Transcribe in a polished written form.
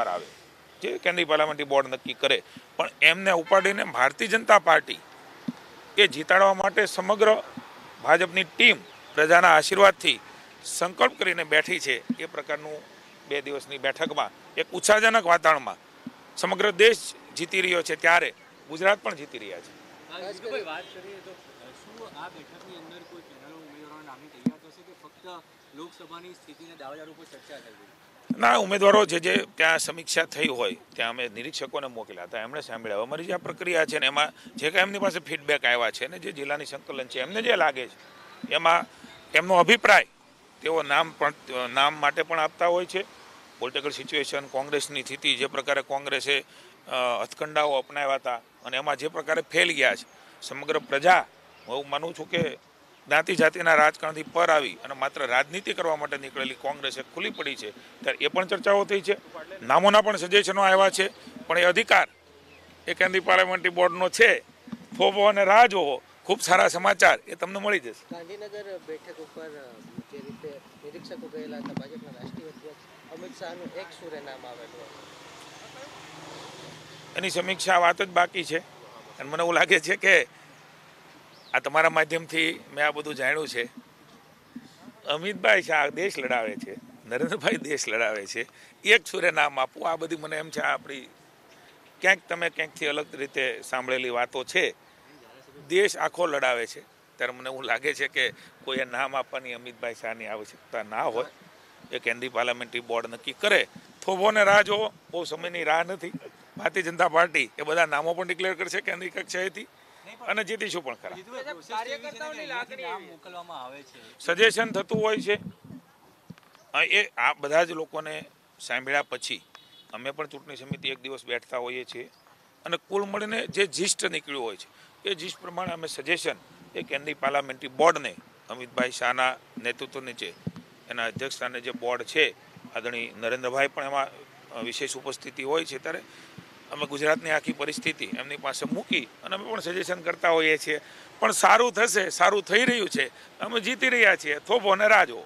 આવે જે કેન્દ્રીય પાર્લામેન્ટરી બોર્ડ નક્કી કરે, પણ એમને ઉપાડીને ભારતીય જનતા પાર્ટી એ જીતાડવા માટે સમગ્ર ભાજપની ટીમ પ્રજાના આશીર્વાદથી સંકલ્પ કરીને બેઠી છે. એ પ્રકારનું 2 દિવસની બેઠકમાં એક ઉત્સાહજનક વાતાવરણમાં સમગ્ર દેશ જીતી રહ્યો છે, ત્યારે ગુજરાત પણ જીતી રહ્યા છે. વાત કરીએ તો શું આ બેઠકની અંદર કોઈ પેનલો ઉમેદવારોના નામની તૈયાર થશે કે ફક્ત લોકસભાની સ્થિતિને દાવેદાર ઉપર ચર્ચા થઈ? ના, ઉમેદવારો જે ત્યાં સમીક્ષા થઈ હોય ત્યાં અમે નિરીક્ષકોને મોકલ્યા હતા, એમણે સાંભળ્યા. અમારી જે આ પ્રક્રિયા છે ને એમાં જે કાંઈ એમની પાસે ફીડબેક આવ્યા છે ને જે જિલ્લાની સંકલન છે એમને જે લાગે છે એમાં એમનો અભિપ્રાય તેઓ નામ માટે પણ આપતા હોય છે. પોલિટિકલ સિચ્યુએશન, કોંગ્રેસની સ્થિતિ, જે પ્રકારે કોંગ્રેસે હથકંડાઓ અપનાવ્યા હતા અને એમાં જે પ્રકારે ફેલ ગયા છે, સમગ્ર પ્રજા, હું માનું છું કે જ્ઞાતિ જાતિના રાજકારણથી પર આવી અને માત્ર રાજનીતિ કરવા માટે નીકળેલી કોંગ્રેસ ખુલ્લી પડી છે, ત્યારે એ પણ ચર્ચાઓ થઈ છે. નામોના પણ સજેશનો આવ્યા છે, પણ એ અધિકાર એ કેન્દ્રીય પાર્લામેન્ટરી બોર્ડનો છે. થોભો અને રાહ જોવો, ખૂબ સારા સમાચાર એ તમને મળી જશે. ગાંધીનગર બેઠક ઉપર જે રીતે નિરીક્ષકો ગયેલા હતા, ભાજપના રાષ્ટ્રીય અધ્યક્ષ અમિત શાહનું એક સુરે નામ આવેલું, એની સમીક્ષા વાત જ બાકી છે. અને મને એવું લાગે છે કે આ તમારા માધ્યમથી મેં આ બધું જાણ્યું છે. અમિતભાઈ શાહ દેશ લડાવે છે, નરેન્દ્રભાઈ દેશ લડાવે છે, એક સુરે નામ આપવું, આ બધી મને એમ છે આપણી ક્યાંકથી અલગ રીતે સાંભળેલી વાતો છે. દેશ આખો લડાવે છે, ત્યારે મને એવું લાગે છે કે કોઈએ નામ આપવાની અમિતભાઈ શાહની આવશ્યકતા ના હોય. એ કેન્દ્રીય પાર્લામેન્ટરી બોર્ડ નક્કી કરે. થોભોને રાહ જોવો, બહુ સમયની રાહ નથી. ભારતીય જનતા પાર્ટી એ બધા નામો પણ ડિક્લેર કરશે કેન્દ્રીય કક્ષાએથી અને જીતીશું પણ ખરા. સજેશન થતું હોય છે એ આ બધા જ લોકોને સાંભળ્યા પછી અમે પણ ચૂંટણી સમિતિ એક દિવસ બેઠતા હોઈએ છીએ અને કુલ મળીને જે જીસ્ટ નીકળ્યું હોય છે એ જીસ્ટ પ્રમાણે અમે સજેશન એ કેન્દ્રીય પાર્લામેન્ટરી બોર્ડને અમિતભાઈ શાહના નેતૃત્વ નીચે એના અધ્યક્ષસ્થાને જે બોર્ડ છે, આદરણીય નરેન્દ્રભાઈ પણ એમાં વિશેષ ઉપસ્થિતિ હોય છે, ત્યારે અમે ગુજરાતની આખી પરિસ્થિતિ એમની પાસે મૂકી અને અમે પણ સજેશન કરતા હોઈએ છીએ. પણ સારું થશે, સારું થઈ રહ્યું છે, અમે જીતી રહ્યા છીએ. થોભો અને રાહ જોવો.